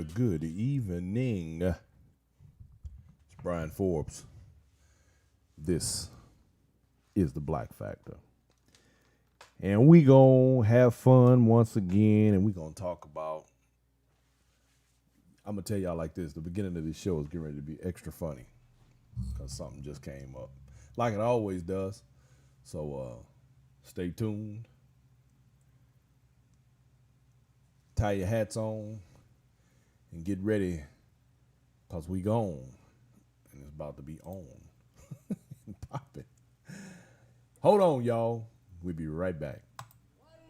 Good evening. It's Brian Forbes. This is the Black Factor. And we gonna have fun once again, and we gonna talk about, I'm gonna tell y'all like this, the beginning of this show is getting ready to be extra funny because something just came up, like it always does. So stay tuned. Tie your hats on and get ready because we gone and it's about to be on. Popping. Hold on, y'all. We'll be right back.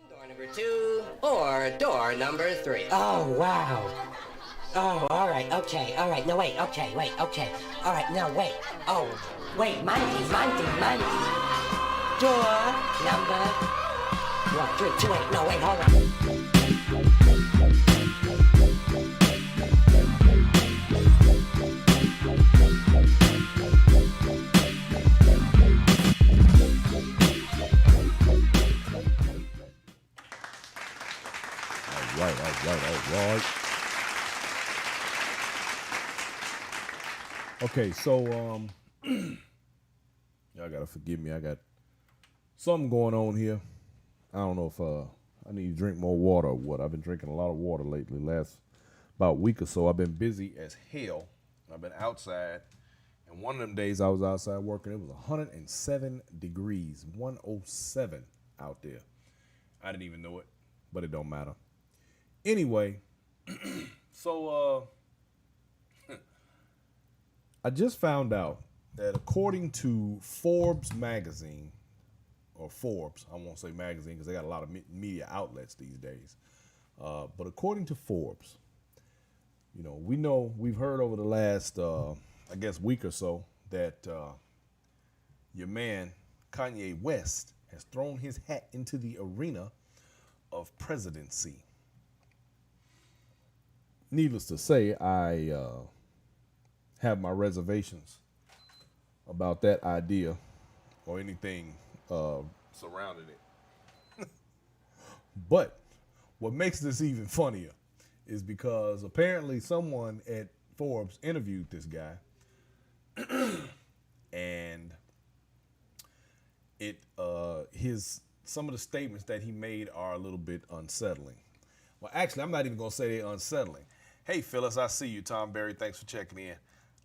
Door number 2 or door number 3. Oh, wow. Oh, all right, okay, all right. No, wait, okay, okay. All right, no, wait. Oh, wait, Monty. Door number 1, 3, 2, 8. No, wait, hold on. All right. Okay, so y'all gotta forgive me. I got something going on here. I don't know if I need to drink more water or what. I've been drinking a lot of water lately. Last about week or so, I've been busy as hell. I've been outside, and one of them days I was outside working. It was 107 degrees, 107 out there. I didn't even know it, but it don't matter. Anyway, so I just found out that according to Forbes magazine, or Forbes, I won't say magazine because they got a lot of media outlets these days, but according to Forbes, we've heard over the last, I guess, week or so that your man, Kanye West, has thrown his hat into the arena of presidency. Needless to say, I have my reservations about that idea or anything surrounding it. But what makes this even funnier is because apparently someone at Forbes interviewed this guy, and some of the statements that he made are a little bit unsettling. Well, actually, I'm not even gonna say they're unsettling. Hey, Phyllis, I see you. Tom Berry, thanks for checking in.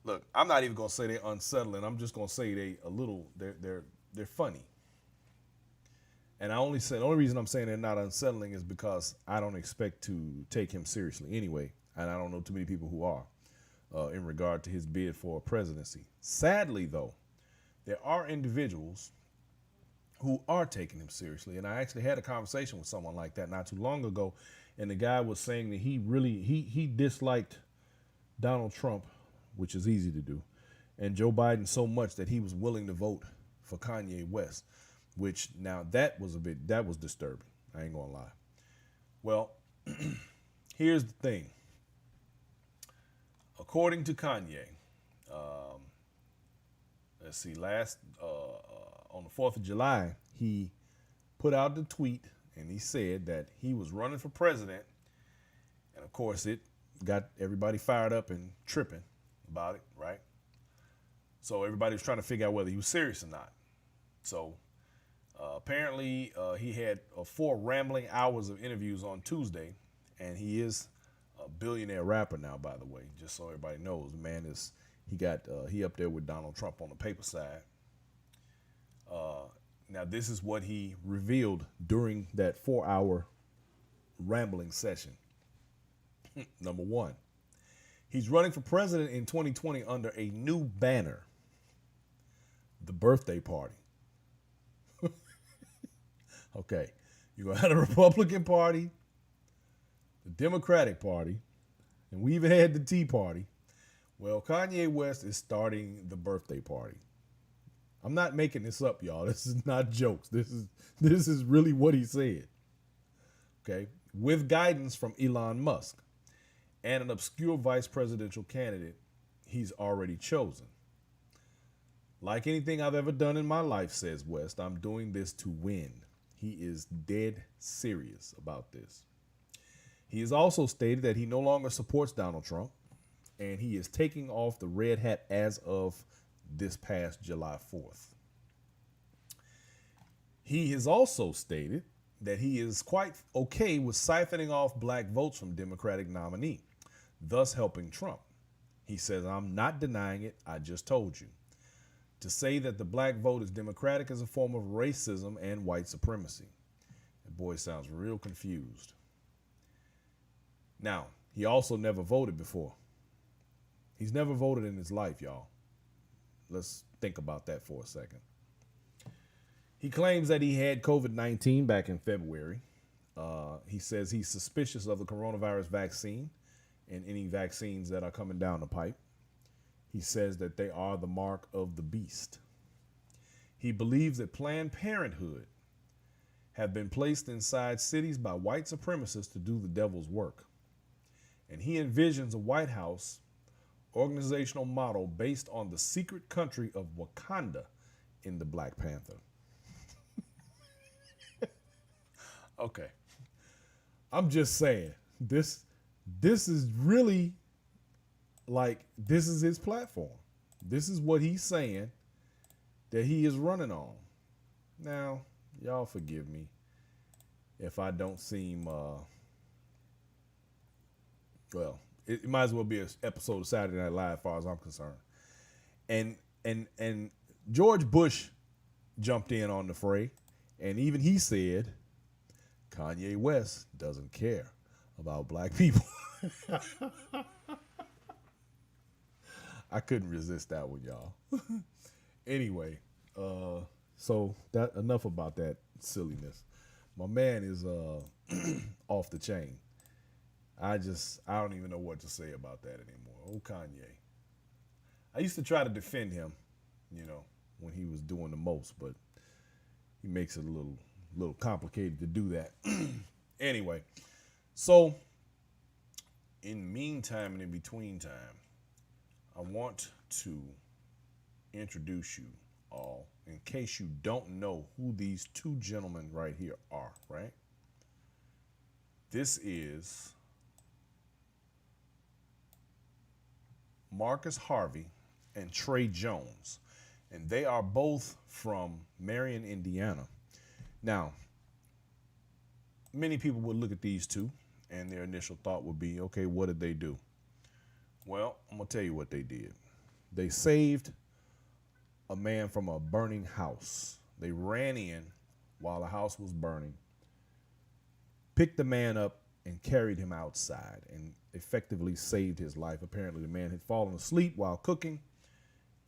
Look, I'm not even gonna say they're unsettling. I'm just gonna say they're funny. And the only reason I'm saying they're not unsettling is because I don't expect to take him seriously anyway, and I don't know too many people who are in regard to his bid for a presidency. Sadly, though, there are individuals who are taking him seriously, and I actually had a conversation with someone like that not too long ago, and the guy was saying that he disliked Donald Trump, which is easy to do, and Joe Biden so much that he was willing to vote for Kanye West, which now that was disturbing. I ain't gonna lie. Well, here's the thing. According to Kanye, let's see, on the 4th of July, he put out the tweet and he said that he was running for president. And of course, it got everybody fired up and tripping about it, right? So everybody was trying to figure out whether he was serious or not. So apparently he had 4 rambling hours of interviews on Tuesday, and he is a billionaire rapper now, by the way, just so everybody knows. The man he up there with Donald Trump on the paper side. Now, this is what he revealed during that 4-hour rambling session. Number 1, he's running for president in 2020 under a new banner, the birthday party. Okay, you're going to have the Republican Party, the Democratic Party, and we even had the Tea Party. Well, Kanye West is starting the birthday party. I'm not making this up, y'all. This is not jokes. This is really what he said. Okay, with guidance from Elon Musk and an obscure vice presidential candidate he's already chosen. Like anything I've ever done in my life, says West, I'm doing this to win. He is dead serious about this. He has also stated that he no longer supports Donald Trump, and he is taking off the red hat as of this past July 4th. He has also stated that he is quite okay with siphoning off black votes from Democratic nominee, thus helping Trump. He says, "I'm not denying it, I just told you. To say that the black vote is Democratic is a form of racism and white supremacy." The boy sounds real confused. Now, he also never voted before. He's never voted in his life, y'all. Let's think about that for a second. He claims that he had COVID-19 back in February. He says he's suspicious of the coronavirus vaccine and any vaccines that are coming down the pipe. He says that they are the mark of the beast. He believes that Planned Parenthood have been placed inside cities by white supremacists to do the devil's work. And he envisions a White House organizational model based on the secret country of Wakanda in the Black Panther. Okay. I'm just saying, this is really like, this is his platform. This is what he's saying that he is running on. Now, y'all forgive me if I don't seem, well, it might as well be an episode of Saturday Night Live as far as I'm concerned. And George Bush jumped in on the fray, and even he said Kanye West doesn't care about black people. I couldn't resist that one, y'all. Anyway, so that enough about that silliness. My man is off the chain. I don't even know what to say about that anymore. Oh, Kanye. I used to try to defend him, when he was doing the most, but he makes it a little complicated to do that. Anyway, so in the meantime and in between time, I want to introduce you all, in case you don't know who these two gentlemen right here are, right? This is Marcus Harvey and Trey Jones, and they are both from Marion, Indiana. Now, many people would look at these two, and their initial thought would be, okay, what did they do? Well, I'm going to tell you what they did. They saved a man from a burning house. They ran in while the house was burning, picked the man up, and carried him outside and effectively saved his life. Apparently, the man had fallen asleep while cooking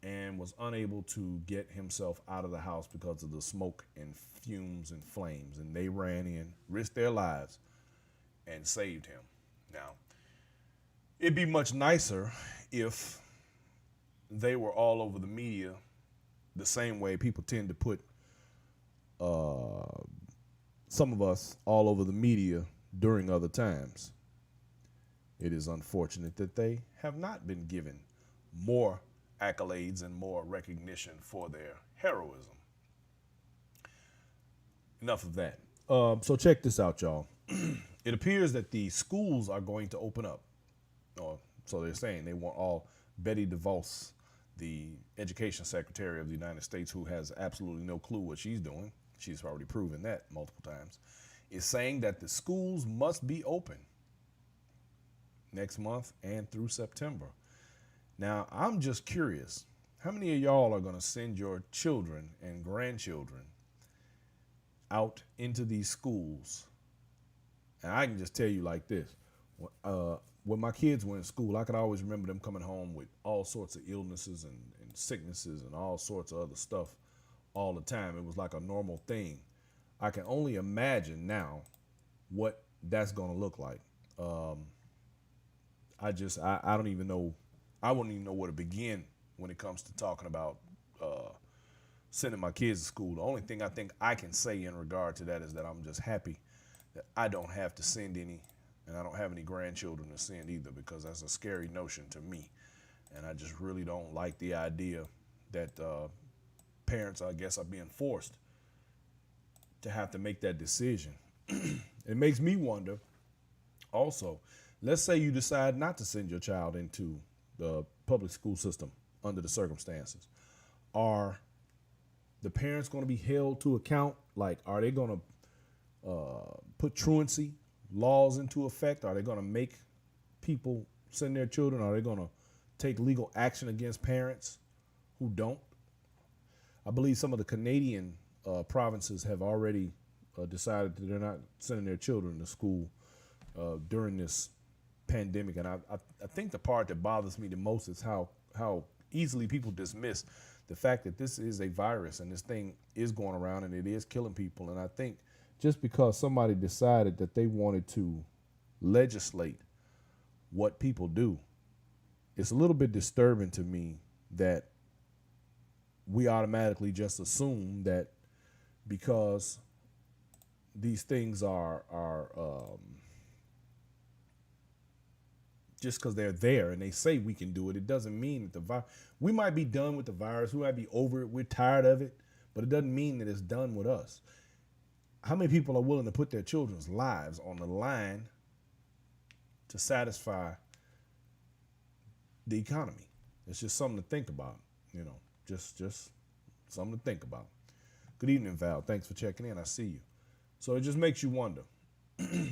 and was unable to get himself out of the house because of the smoke and fumes and flames. And they ran in, risked their lives, and saved him. Now, it'd be much nicer if they were all over the media the same way people tend to put some of us all over the media during other times. It is unfortunate that they have not been given more accolades and more recognition for their heroism. Enough of that. So check this out, y'all. It appears that the schools are going to open up. Or so they're saying. They want all. Betty DeVos, the education secretary of the United States, who has absolutely no clue what she's doing, she's already proven that multiple times, is saying that the schools must be open next month and through September. Now, I'm just curious, how many of y'all are going to send your children and grandchildren out into these schools? And I can just tell you like this. When my kids were in school, I could always remember them coming home with all sorts of illnesses and sicknesses and all sorts of other stuff all the time. It was like a normal thing. I can only imagine now what that's going to look like. I don't even know. I wouldn't even know where to begin when it comes to talking about sending my kids to school. The only thing I think I can say in regard to that is that I'm just happy that I don't have to send any, and I don't have any grandchildren to send either, because that's a scary notion to me. And I just really don't like the idea that parents, I guess, are being forced to have to make that decision. It makes me wonder Also, let's say you decide not to send your child into the public school system under the circumstances. Are the parents going to be held to account? Like, are they going to put truancy laws into effect? Are they going to make people send their children? Are they going to take legal action against parents who don't? I believe some of the Canadian provinces have already decided that they're not sending their children to school during this pandemic. And I think the part that bothers me the most is how easily people dismiss the fact that this is a virus and this thing is going around and it is killing people. And I think just because somebody decided that they wanted to legislate what people do, it's a little bit disturbing to me that we automatically just assume that because these things are just because they're there and they say we can do it, it doesn't mean that we might be done with the virus, we might be over it, we're tired of it, but it doesn't mean that it's done with us. How many people are willing to put their children's lives on the line to satisfy the economy? It's just something to think about, just something to think about. Good evening, Val. Thanks for checking in. I see you. So it just makes you wonder.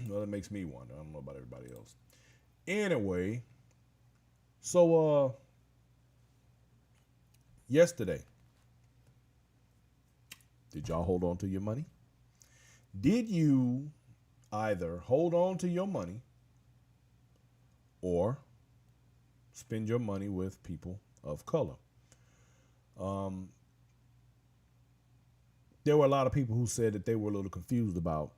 Well, it makes me wonder. I don't know about everybody else. Anyway, so yesterday, did y'all hold on to your money? Did you either hold on to your money or spend your money with people of color? There were a lot of people who said that they were a little confused about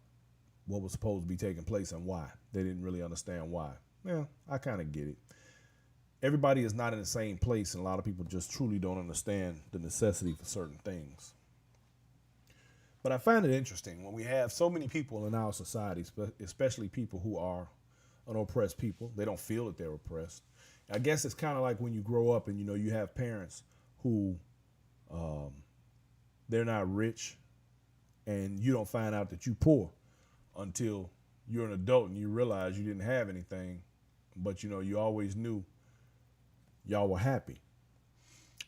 what was supposed to be taking place and why. They didn't really understand why. Well, I kind of get it. Everybody is not in the same place, and a lot of people just truly don't understand the necessity for certain things. But I find it interesting when we have so many people in our society, especially people who are unoppressed people. They don't feel that they're oppressed. I guess it's kind of like when you grow up and you have parents who they're not rich, and you don't find out that you're poor until you're an adult and you realize you didn't have anything, but you always knew y'all were happy.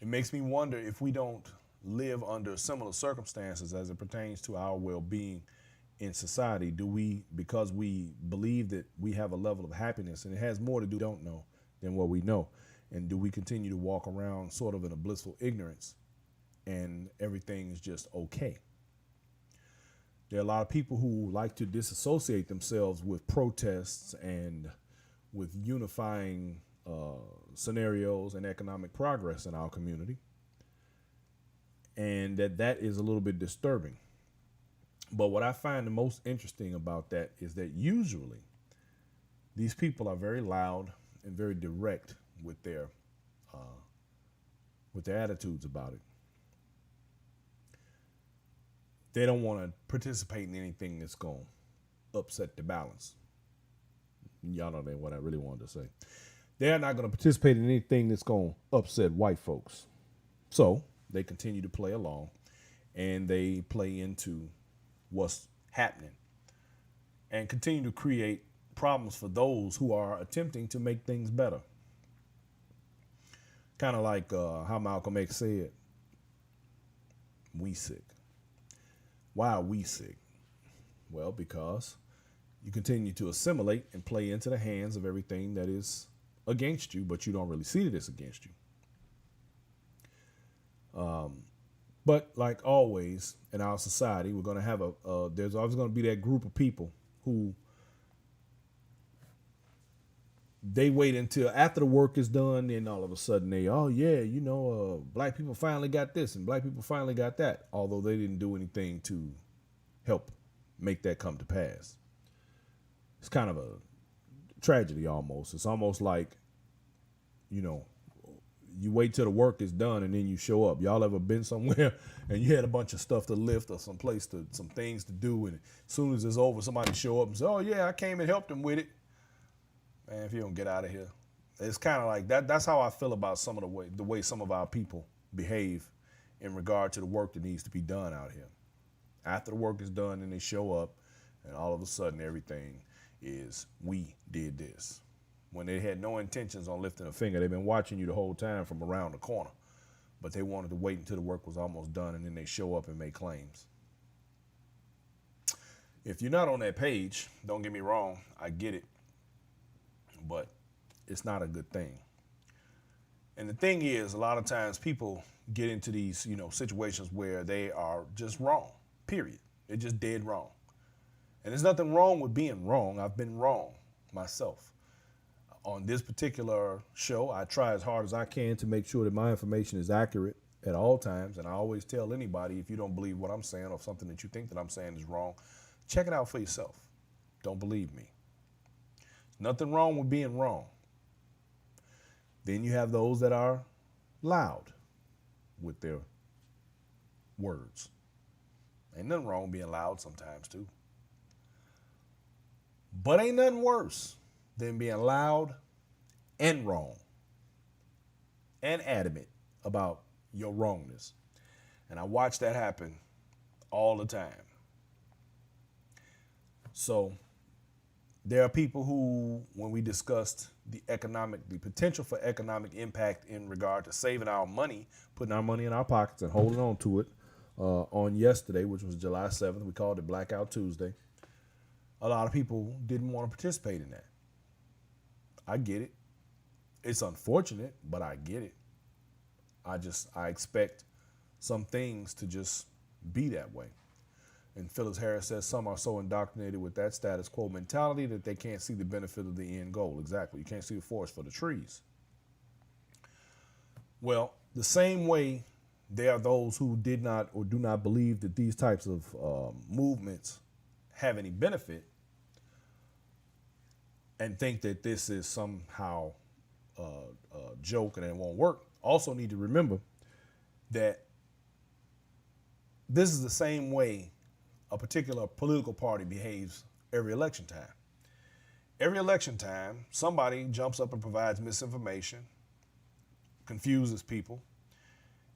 It makes me wonder if we don't live under similar circumstances as it pertains to our well-being in society. Do we, because we believe that we have a level of happiness, and it has more to do don't know than what we know, and do we continue to walk around sort of in a blissful ignorance and everything is just okay? There are a lot of people who like to disassociate themselves with protests and with unifying scenarios and economic progress in our community, and that is a little bit disturbing. But what I find the most interesting about that is that usually these people are very loud and very direct with their attitudes about it. They don't want to participate in anything that's going to upset the balance. Y'all know what I really wanted to say. They're not going to participate in anything that's going to upset white folks. So they continue to play along, and they play into what's happening and continue to create problems for those who are attempting to make things better. Kind of like how Malcolm X said, we sick. Why are we sick? Well, because you continue to assimilate and play into the hands of everything that is against you, but you don't really see that it's against you. But like always in our society, we're going to have there's always going to be that group of people who they wait until after the work is done, and all of a sudden black people finally got this and black people finally got that, although they didn't do anything to help make that come to pass. It's kind of a tragedy almost. It's almost like, you wait till the work is done and then you show up. Y'all ever been somewhere and you had a bunch of stuff to lift or some things to do, and as soon as it's over, somebody show up and say, oh yeah, I came and helped them with it. Man, if you don't get out of here. It's kind of like that. That's how I feel about some of the way some of our people behave in regard to the work that needs to be done out here. After the work is done, and they show up, and all of a sudden everything is we did this. When they had no intentions on lifting a finger, they've been watching you the whole time from around the corner, but they wanted to wait until the work was almost done and then they show up and make claims. If you're not on that page, don't get me wrong, I get it, but it's not a good thing. And the thing is, a lot of times people get into these, situations where they are just wrong, period. They're just dead wrong. And there's nothing wrong with being wrong. I've been wrong myself. On this particular show, I try as hard as I can to make sure that my information is accurate at all times. And I always tell anybody, if you don't believe what I'm saying or something that you think that I'm saying is wrong, check it out for yourself. Don't believe me. Nothing wrong with being wrong. Then you have those that are loud with their words. Ain't nothing wrong with being loud sometimes too. But ain't nothing worse than being loud and wrong and adamant about your wrongness. And I watch that happen all the time. So there are people who, when we discussed the potential for economic impact in regard to saving our money, putting our money in our pockets and holding on to it on yesterday, which was July 7th, we called it Blackout Tuesday. A lot of people didn't want to participate in that. I get it. It's unfortunate, but I get it. I expect some things to just be that way. And Phyllis Harris says some are so indoctrinated with that status quo mentality that they can't see the benefit of the end goal. Exactly. You can't see the forest for the trees. Well, the same way there are those who did not or do not believe that these types of movements have any benefit and think that this is somehow a joke and it won't work. Also need to remember that this is the same way a particular political party behaves every election time. Every election time, somebody jumps up and provides misinformation, confuses people,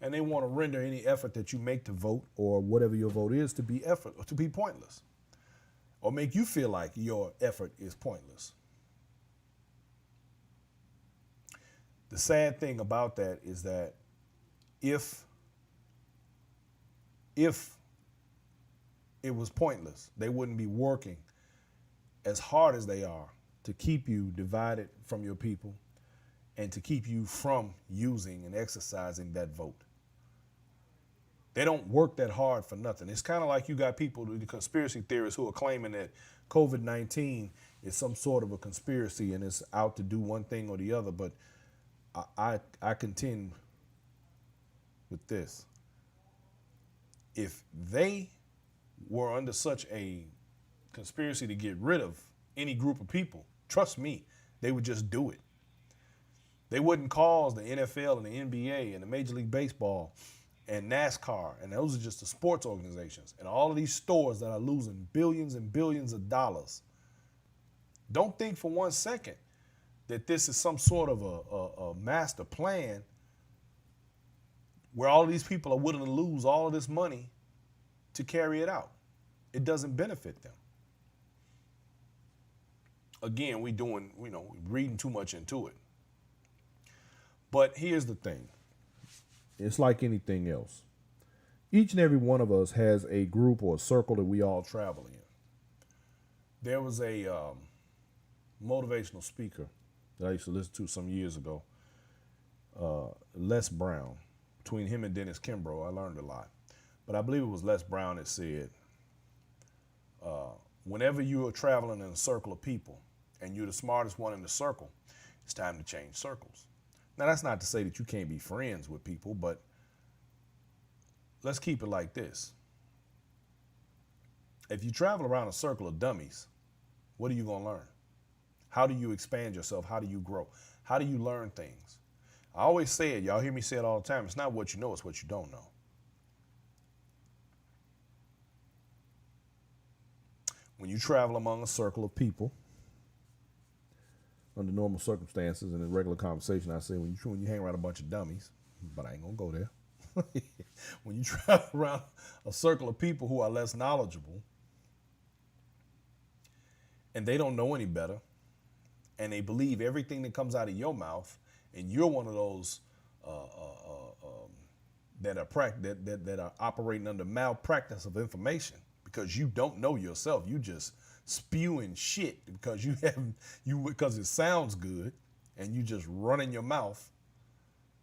and they want to render any effort that you make to vote or whatever your vote is to be pointless, or make you feel like your effort is pointless. The sad thing about that is that if it was pointless, they wouldn't be working as hard as they are to keep you divided from your people and to keep you from using and exercising that vote. They don't work that hard for nothing. It's kind of like you got people, the conspiracy theorists, who are claiming that COVID-19 is some sort of a conspiracy and it's out to do one thing or the other. But I contend with this. If they were under such a conspiracy to get rid of any group of people, trust me, they would just do it. They wouldn't cause the NFL and the NBA and the Major League Baseball and NASCAR, and those are just the sports organizations, and all of these stores that are losing billions and billions of dollars. Don't think for 1 second that this is some sort of a master plan where all of these people are willing to lose all of this money to carry it out. It doesn't benefit them. Again, reading too much into it. But here's the thing. It's like anything else. Each and every one of us has a group or a circle that we all travel in. There was a motivational speaker that I used to listen to some years ago, Les Brown. Between him and Dennis Kimbrough, I learned a lot. But I believe it was Les Brown that said, whenever you are traveling in a circle of people and you're the smartest one in the circle, it's time to change circles. Now, that's not to say that you can't be friends with people, but let's keep it like this. If you travel around a circle of dummies, what are you going to learn? How do you expand yourself? How do you grow? How do you learn things? I always say it, y'all hear me say it all the time, it's not what you know, it's what you don't know. When you travel among a circle of people, under normal circumstances and in regular conversation, I say when you hang around a bunch of dummies, but I ain't gonna go there. When you travel around a circle of people who are less knowledgeable and they don't know any better, and they believe everything that comes out of your mouth, and you're one of those that are operating under malpractice of information because you don't know yourself. You just spewing shit because because it sounds good, and you just running your mouth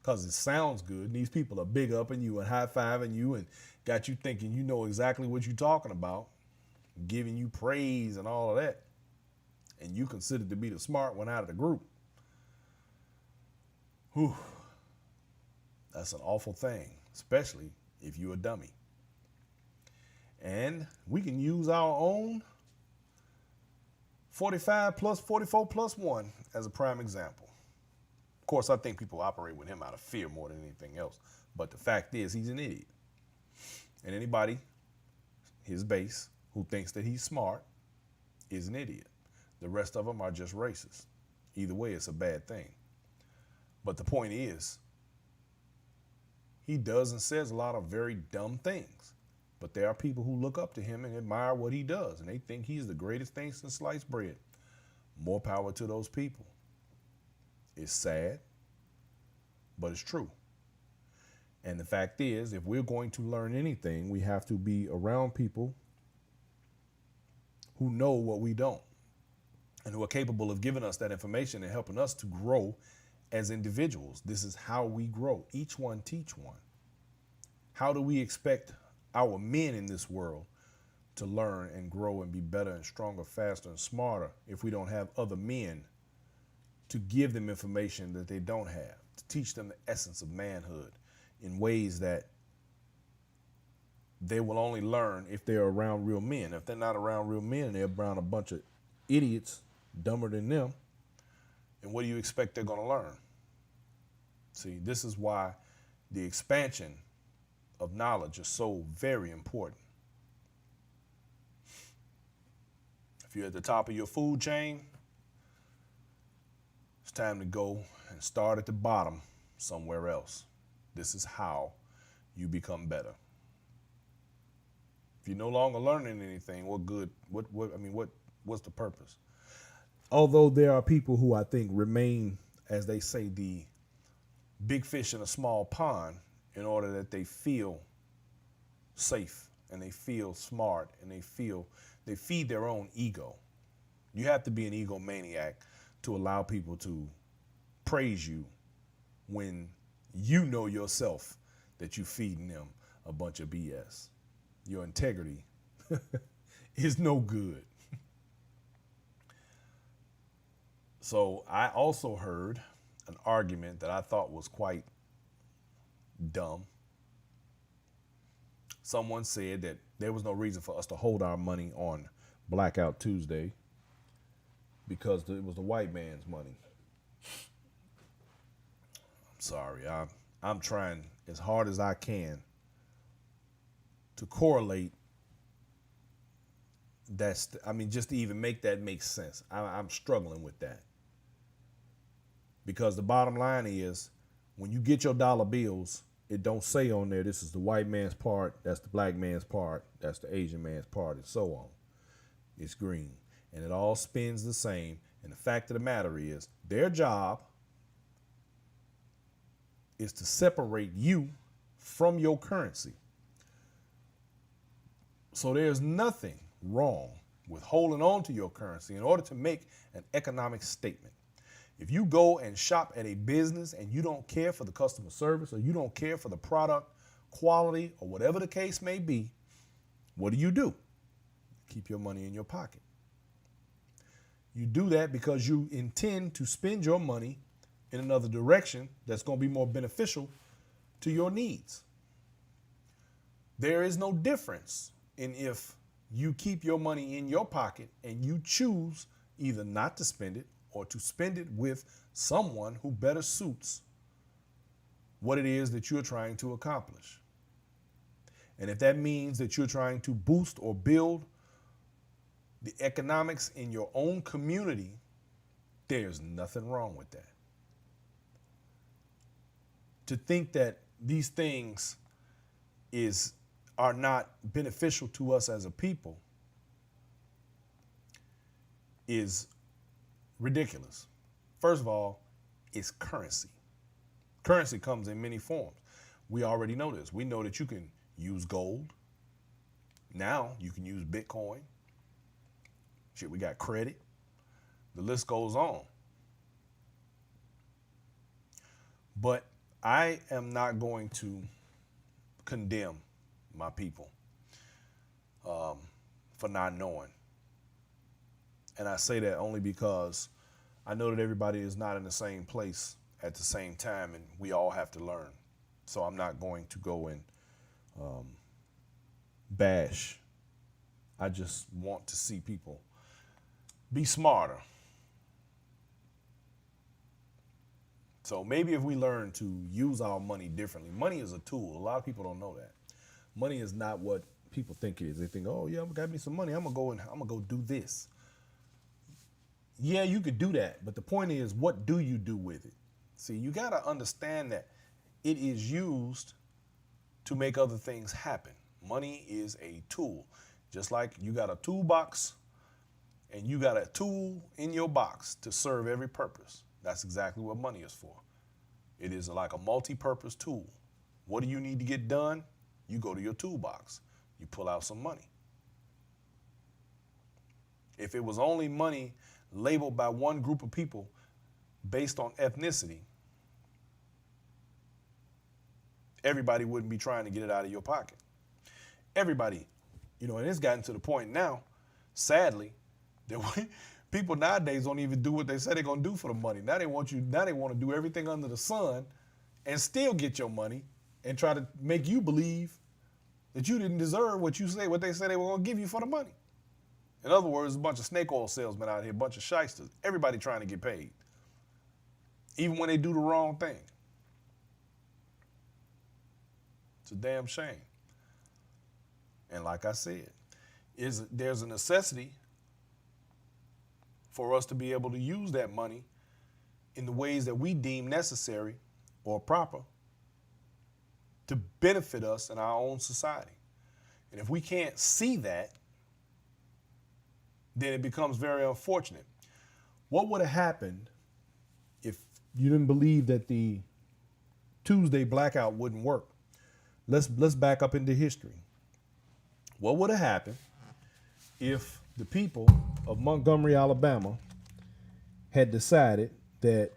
because it sounds good. And these people are big upping you and high fiving you and got you thinking you know exactly what you're talking about, giving you praise and all of that. And you considered to be the smart one out of the group. Whew. That's an awful thing, especially if you're a dummy. And we can use our own 45 plus 44 plus 1 as a prime example. Of course, I think people operate with him out of fear more than anything else. But the fact is, he's an idiot. And anybody, his base, who thinks that he's smart is an idiot. The rest of them are just racist. Either way, it's a bad thing. But the point is, he does and says a lot of very dumb things. But there are people who look up to him and admire what he does, and they think he's the greatest thing since sliced bread. More power to those people. It's sad, but it's true. And the fact is, if we're going to learn anything, we have to be around people who know what we don't, and who are capable of giving us that information and helping us to grow as individuals. This is how we grow. Each one teach one. How do we expect our men in this world to learn and grow and be better and stronger, faster and smarter if we don't have other men to give them information that they don't have, to teach them the essence of manhood in ways that they will only learn if they're around real men. If they're not around real men and they're around a bunch of idiots dumber than them, and what do you expect they're going to learn? See, this is why the expansion of knowledge is so very important. If you're at the top of your food chain, it's time to go and start at the bottom somewhere else. This is how you become better. If you're no longer learning anything, what good? What's the purpose? Although there are people who I think remain, as they say, the big fish in a small pond in order that they feel safe and they feel smart and they feed their own ego. You have to be an egomaniac to allow people to praise you when you know yourself that you're feeding them a bunch of BS. Your integrity is no good. So I also heard an argument that I thought was quite dumb. Someone said that there was no reason for us to hold our money on Blackout Tuesday because it was the white man's money. I'm sorry. I'm trying as hard as I can to correlate just to even make that make sense. I'm struggling with that. Because the bottom line is, when you get your dollar bills, it don't say on there, this is the white man's part, that's the black man's part, that's the Asian man's part, and so on. It's green. And it all spins the same. And the fact of the matter is, their job is to separate you from your currency. So there's nothing wrong with holding on to your currency in order to make an economic statement. If you go and shop at a business and you don't care for the customer service, or you don't care for the product quality, or whatever the case may be, what do? Keep your money in your pocket. You do that because you intend to spend your money in another direction that's going to be more beneficial to your needs. There is no difference in if you keep your money in your pocket and you choose either not to spend it or to spend it with someone who better suits what it is that you're trying to accomplish. And if that means that you're trying to boost or build the economics in your own community, there's nothing wrong with that. To think that these things are not beneficial to us as a people is ridiculous. First of all, it's currency. Currency comes in many forms. We already know this. We know that you can use gold. Now you can use Bitcoin. Shit, we got credit. The list goes on. But I am not going to condemn my people for not knowing. And I say that only because I know that everybody is not in the same place at the same time, and we all have to learn. So I'm not going to go and bash. I just want to see people be smarter. So maybe if we learn to use our money differently. Money is a tool. A lot of people don't know that. Money is not what people think it is. They think, oh yeah, I got me some money. I'm gonna go do this. Yeah, you could do that, but the point is, what do you do with it? See, you gotta understand that it is used to make other things happen. Money is a tool. Just like you got a toolbox and you got a tool in your box to serve every purpose. That's exactly what money is for. It is like a multi-purpose tool. What do you need to get done? You go to your toolbox. You pull out some money. If it was only money labeled by one group of people based on ethnicity, everybody wouldn't be trying to get it out of your pocket. Everybody, and it's gotten to the point now, sadly, that people nowadays don't even do what they say they're gonna do for the money. Now they want to do everything under the sun and still get your money and try to make you believe that you didn't deserve what they said they were gonna give you for the money. In other words, a bunch of snake oil salesmen out here, a bunch of shysters, everybody trying to get paid, even when they do the wrong thing. It's a damn shame. And like I said, there's a necessity for us to be able to use that money in the ways that we deem necessary or proper to benefit us in our own society. And if we can't see that, then it becomes very unfortunate. What would have happened if you didn't believe that the Tuesday blackout wouldn't work? Let's back up into history. What would have happened if the people of Montgomery, Alabama had decided that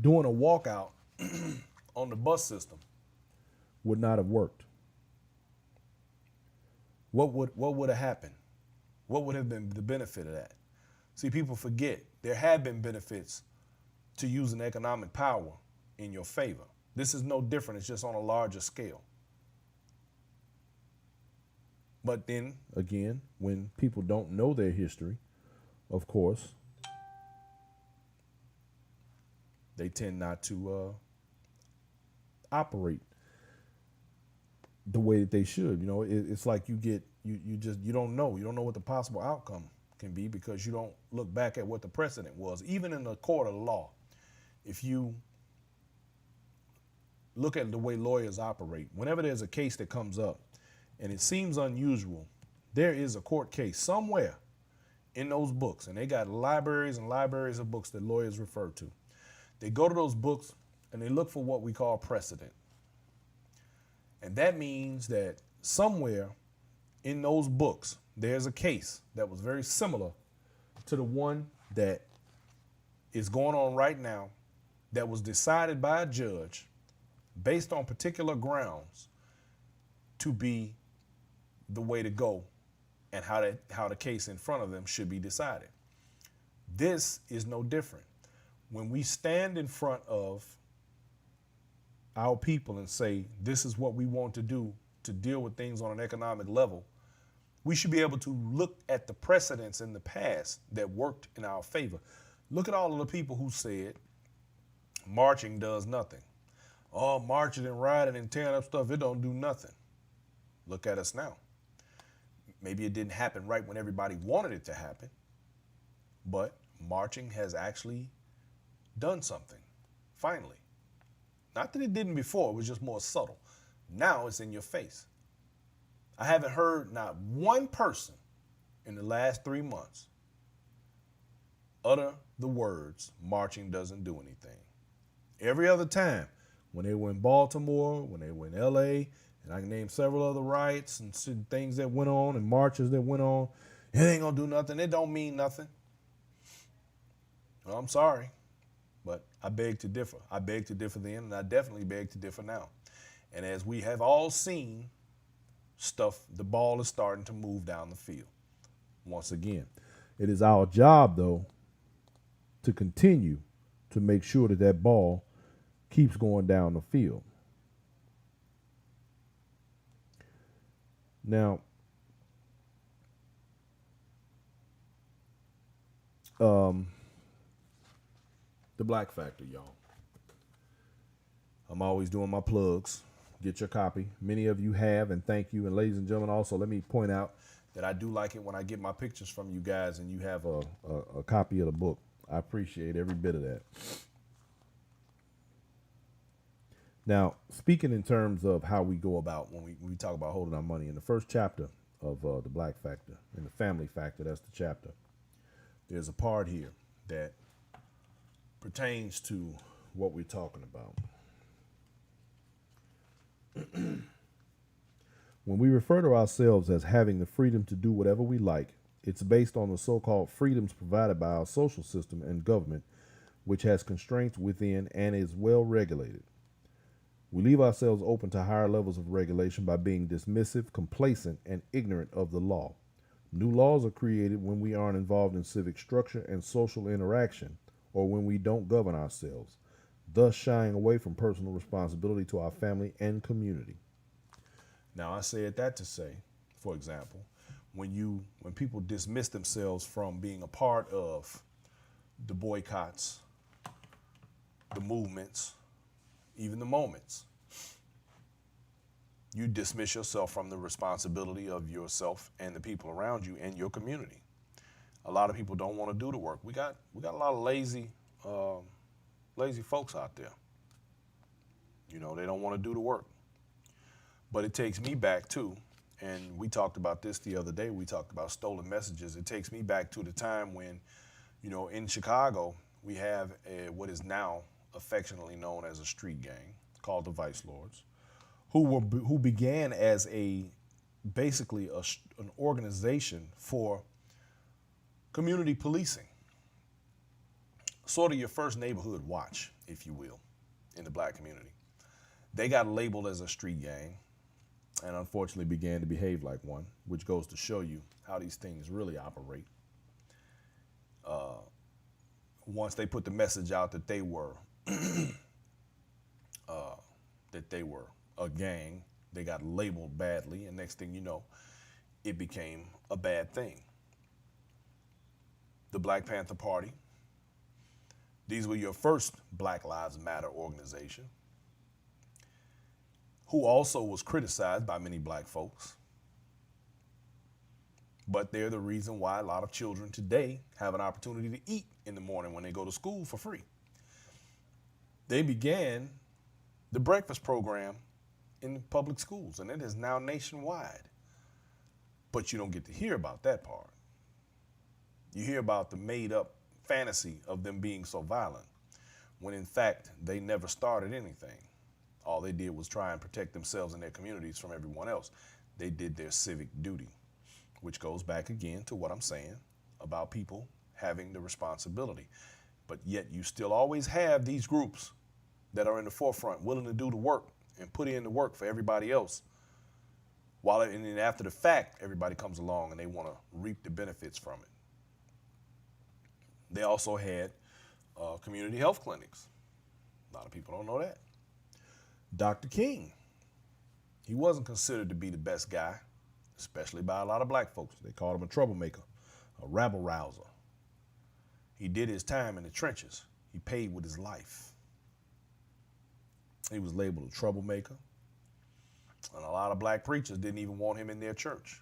doing a walkout on the bus system would not have worked? What would have happened? What would have been the benefit of that? See, people forget there have been benefits to using economic power in your favor. This is no different. It's just on a larger scale. But then, again, when people don't know their history, of course, they tend not to operate the way that they should. It's like you don't know. You don't know what the possible outcome can be because you don't look back at what the precedent was. Even in the court of law, if you look at the way lawyers operate, whenever there's a case that comes up and it seems unusual, there is a court case somewhere in those books, and they got libraries and libraries of books that lawyers refer to. They go to those books and they look for what we call precedent. And that means that somewhere in those books, there's a case that was very similar to the one that is going on right now, that was decided by a judge based on particular grounds to be the way to go and how the case in front of them should be decided. This is no different. When we stand in front of our people and say, this is what we want to do to deal with things on an economic level, we should be able to look at the precedents in the past that worked in our favor. Look at all of the people who said marching does nothing. Oh, marching and rioting and tearing up stuff, it don't do nothing. Look at us now. Maybe it didn't happen right when everybody wanted it to happen, but marching has actually done something, finally. Not that it didn't before, it was just more subtle. Now it's in your face. I haven't heard not one person in the last 3 months utter the words, marching doesn't do anything. Every other time, when they were in Baltimore, when they were in LA, and I can name several other riots and things that went on and marches that went on, it ain't gonna do nothing. It don't mean nothing. Well, I'm sorry, but I beg to differ. I beg to differ then, and I definitely beg to differ now. And as we have all seen, the ball is starting to move down the field. Once again, it is our job, though, to continue to make sure that that ball keeps going down the field. Now, the Black Factor, y'all. I'm always doing my plugs. Get your copy. Many of you have, and thank you. And ladies and gentlemen, also let me point out that I do like it when I get my pictures from you guys and you have a copy of the book. I appreciate every bit of that. Now, speaking in terms of how we go about when we talk about holding our money, in the first chapter of the Black Factor, in the Family Factor, that's the chapter, there's a part here that pertains to what we're talking about. When we refer to ourselves as having the freedom to do whatever we like, it's based on the so-called freedoms provided by our social system and government, which has constraints within and is well regulated. We leave ourselves open to higher levels of regulation by being dismissive, complacent, and ignorant of the law. New laws are created when we aren't involved in civic structure and social interaction, or when we don't govern ourselves, thus shying away from personal responsibility to our family and community. Now, I said that to say, for example, when people dismiss themselves from being a part of the boycotts, the movements, even the moments, you dismiss yourself from the responsibility of yourself and the people around you and your community. A lot of people don't want to do the work. We got a lot of lazy folks out there. You know, they don't want to do the work. But it takes me back to, and we talked about this the other day, we talked about stolen messages. It takes me back to the time when, you know, in Chicago, we have what is now affectionately known as a street gang called the Vice Lords, who began as basically an organization for community policing. Sort of your first neighborhood watch, if you will, in the black community. They got labeled as a street gang and unfortunately began to behave like one, which goes to show you how these things really operate. Once they put the message out that they were a gang, they got labeled badly, and next thing you know, it became a bad thing. The Black Panther Party, these were your first Black Lives Matter organization, who also was criticized by many black folks. But they're the reason why a lot of children today have an opportunity to eat in the morning when they go to school for free. They began the breakfast program in public schools, and it is now nationwide. But you don't get to hear about that part. You hear about the made-up fantasy of them being so violent, when in fact, they never started anything. All they did was try and protect themselves and their communities from everyone else. They did their civic duty, which goes back again to what I'm saying about people having the responsibility. But yet you still always have these groups that are in the forefront, willing to do the work and put in the work for everybody else. And then after the fact, everybody comes along and they want to reap the benefits from it. They also had community health clinics. A lot of people don't know that. Dr. King, he wasn't considered to be the best guy, especially by a lot of black folks. They called him a troublemaker, a rabble-rouser. He did his time in the trenches. He paid with his life. He was labeled a troublemaker, and a lot of black preachers didn't even want him in their church.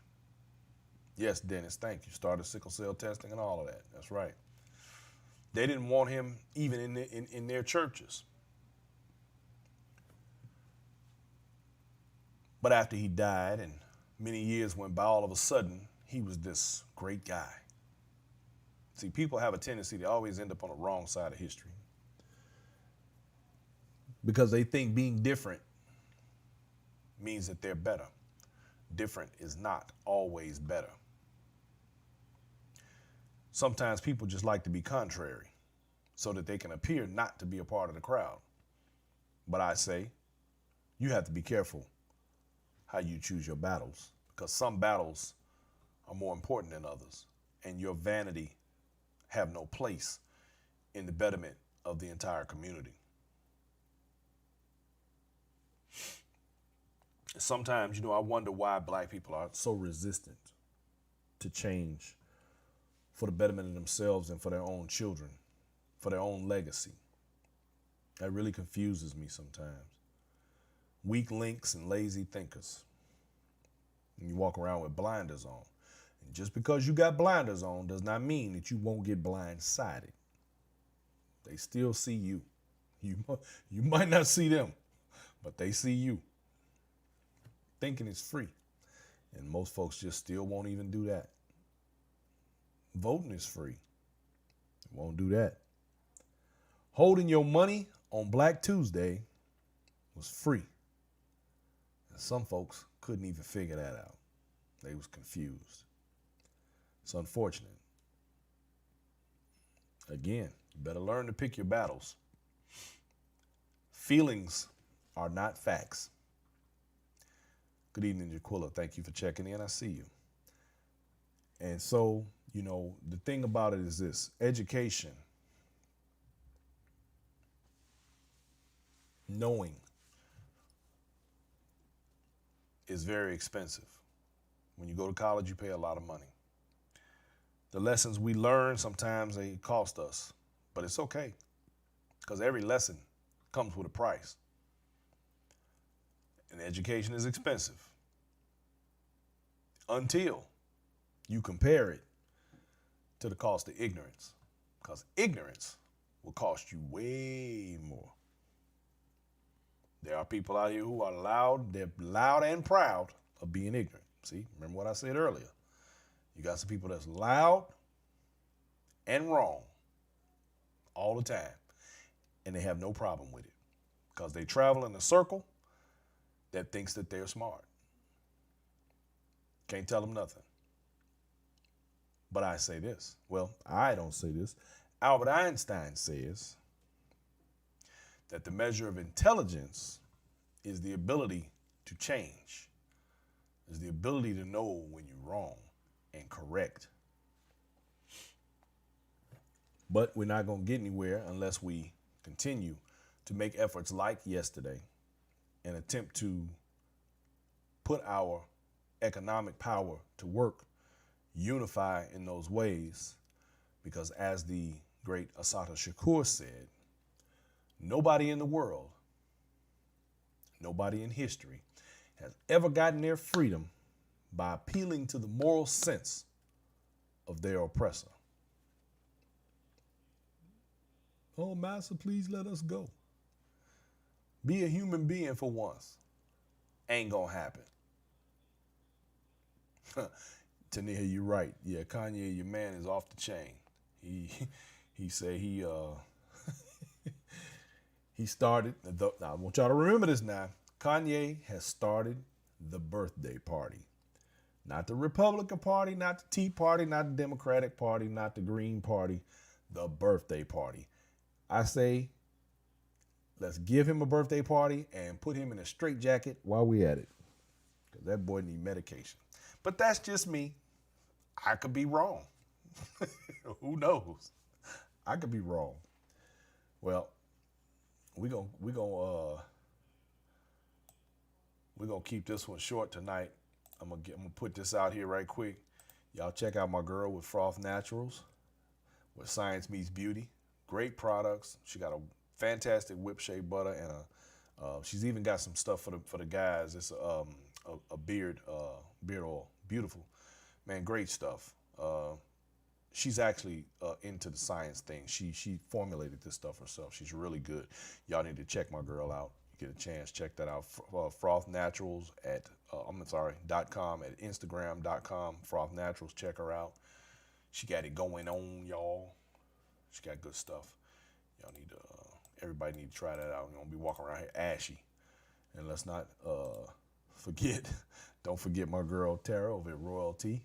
Yes, Dennis, thank you. Started sickle cell testing and all of that. That's right. They didn't want him even in their churches. But after he died and many years went by, all of a sudden, he was this great guy. See, people have a tendency to always end up on the wrong side of history because they think being different means that they're better. Different is not always better. Sometimes people just like to be contrary so that they can appear not to be a part of the crowd. But I say, you have to be careful how you choose your battles, because some battles are more important than others, and your vanity have no place in the betterment of the entire community. Sometimes, I wonder why black people are so resistant to change for the betterment of themselves and for their own children, for their own legacy. That really confuses me sometimes. Weak links and lazy thinkers. And you walk around with blinders on. And just because you got blinders on does not mean that you won't get blindsided. They still see you. You might not see them, but they see you. Thinking is free. And most folks just still won't even do that. Voting is free. Won't do that. Holding your money on Black Tuesday was free. And some folks couldn't even figure that out. They was confused. It's unfortunate. Again, you better learn to pick your battles. Feelings are not facts. Good evening, Jaquilla. Thank you for checking in. I see you. And so, the thing about it is this: education, knowing, is very expensive. When you go to college, you pay a lot of money. The lessons we learn, sometimes they cost us, but it's okay, because every lesson comes with a price. And education is expensive until you compare it to the cost of ignorance, because ignorance will cost you way more. There are people out here who are loud, they're loud and proud of being ignorant. See, remember what I said earlier. You got some people that's loud and wrong all the time, and they have no problem with it because they travel in a circle that thinks that they're smart. Can't tell them nothing. But I say this. Well, I don't say this. Albert Einstein says that the measure of intelligence is the ability to change, is the ability to know when you're wrong and correct. But we're not going to get anywhere unless we continue to make efforts like yesterday and attempt to put our economic power to work, unify in those ways, because as the great Assata Shakur said, nobody in the world, nobody in history has ever gotten their freedom by appealing to the moral sense of their oppressor. Oh, Master, please let us go. Be a human being for once. Ain't gonna happen. Tania, you're right. Yeah, Kanye, your man is off the chain. He said he started. I want y'all to remember this now. Kanye has started the birthday party. Not the Republican Party, not the Tea Party, not the Democratic Party, not the Green Party, the birthday party. I say, let's give him a birthday party and put him in a straitjacket while we at it. Because that boy need medication. But that's just me. I could be wrong. Who knows? I could be wrong. Well, we're gonna keep this one short tonight. I'm gonna put this out here right quick. Y'all check out my girl with Froth Naturals, where science meets beauty. Great products. She got a fantastic whip shea butter and she's even got some stuff for the guys. It's a beard oil. Beautiful, man. Great stuff. She's actually into the science thing. She formulated this stuff herself. She's really good. Y'all need to check my girl out. You get a chance, check that out. Froth Naturals at .com, at Instagram.com. Froth Naturals, check her out. She got it going on, y'all. She got good stuff. Y'all need to, everybody need to try that out. You're gonna be walking around here ashy. And let's not forget, don't forget my girl Tara over at Royalty,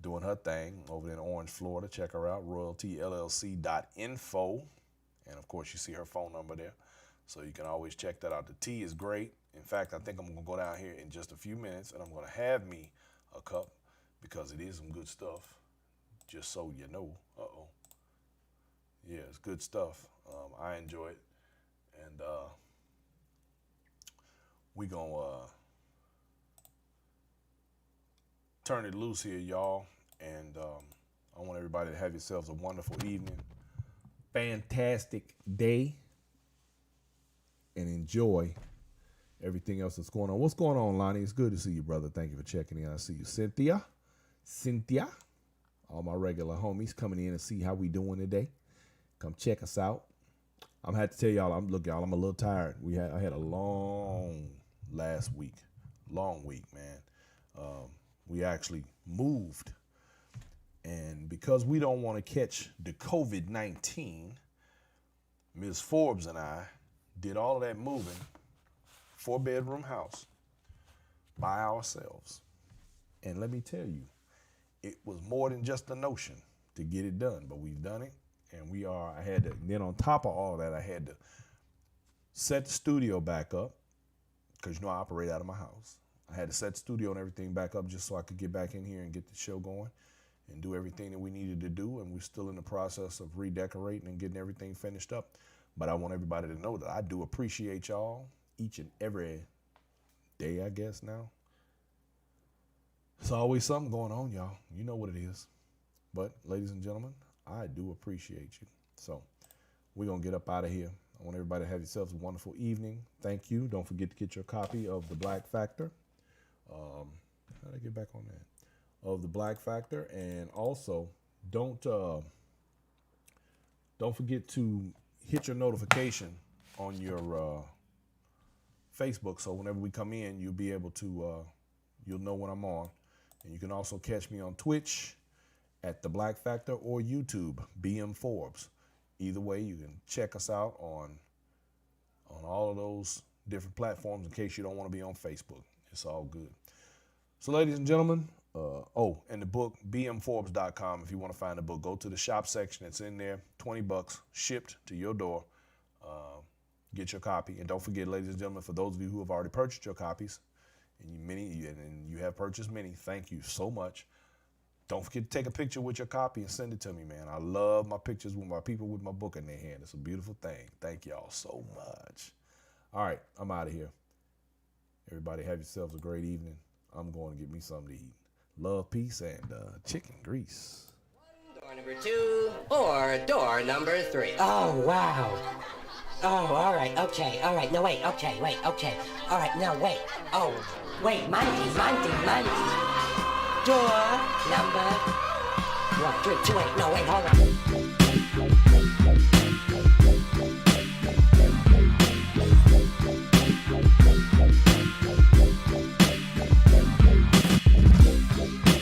doing her thing over in Orange, Florida. Check her out, royaltyllc.info. And of course, you see her phone number there. So you can always check that out. The tea is great. In fact, I think I'm gonna go down here in just a few minutes and I'm gonna have me a cup because it is some good stuff. Just so you know. Uh-oh. Yeah, it's good stuff. I enjoy it. And we gonna turn it loose here, y'all. And I want everybody to have yourselves a wonderful evening, fantastic day, and enjoy everything else that's going on. What's going on, Lonnie? It's good to see you, brother. Thank you for checking in. I see you, Cynthia, all my regular homies coming in and see how we doing today. Come check us out. I'm had to tell y'all, I'm a little tired. I had a long last week, long week, man. We actually moved, and because we don't want to catch the COVID-19, Ms. Forbes and I did all of that moving, 4-bedroom house by ourselves. And let me tell you, it was more than just a notion to get it done, but we've done it. And then on top of all that, I had to set the studio back up because, I operate out of my house. I had to set the studio and everything back up just so I could get back in here and get the show going and do everything that we needed to do. And we're still in the process of redecorating and getting everything finished up. But I want everybody to know that I do appreciate y'all each and every day, I guess now. There's always something going on, y'all. You know what it is. But, ladies and gentlemen, I do appreciate you. So, we're going to get up out of here. I want everybody to have yourselves a wonderful evening. Thank you. Don't forget to get your copy of The Black Factor. How did I get back on that? Of The Black Factor. And also, don't forget to hit your notification on your Facebook. So, whenever we come in, you'll be able to, you'll know when I'm on. And you can also catch me on Twitch at The Black Factor or YouTube, BM Forbes. Either way, you can check us out on all of those different platforms in case you don't want to be on Facebook. It's all good. So, ladies and gentlemen, and the book, bmforbes.com. If you want to find the book, go to the shop section. It's in there, $20, shipped to your door. Get your copy. And don't forget, ladies and gentlemen, for those of you who have already purchased your copies, and you have purchased many, thank you so much. Don't forget to take a picture with your copy and send it to me, man. I love my pictures with my people with my book in their hand. It's a beautiful thing. Thank y'all so much. All right, I'm out of here. Everybody have yourselves a great evening. I'm going to get me something to eat. Love, peace, and chicken grease. Door number 2 or door number 3. Oh, wow. Oh, all right, okay, all right. No, wait, okay. All right, now, wait. Oh, wait, Monty. Door number 1, 3, 2, 8. No, wait, hold on.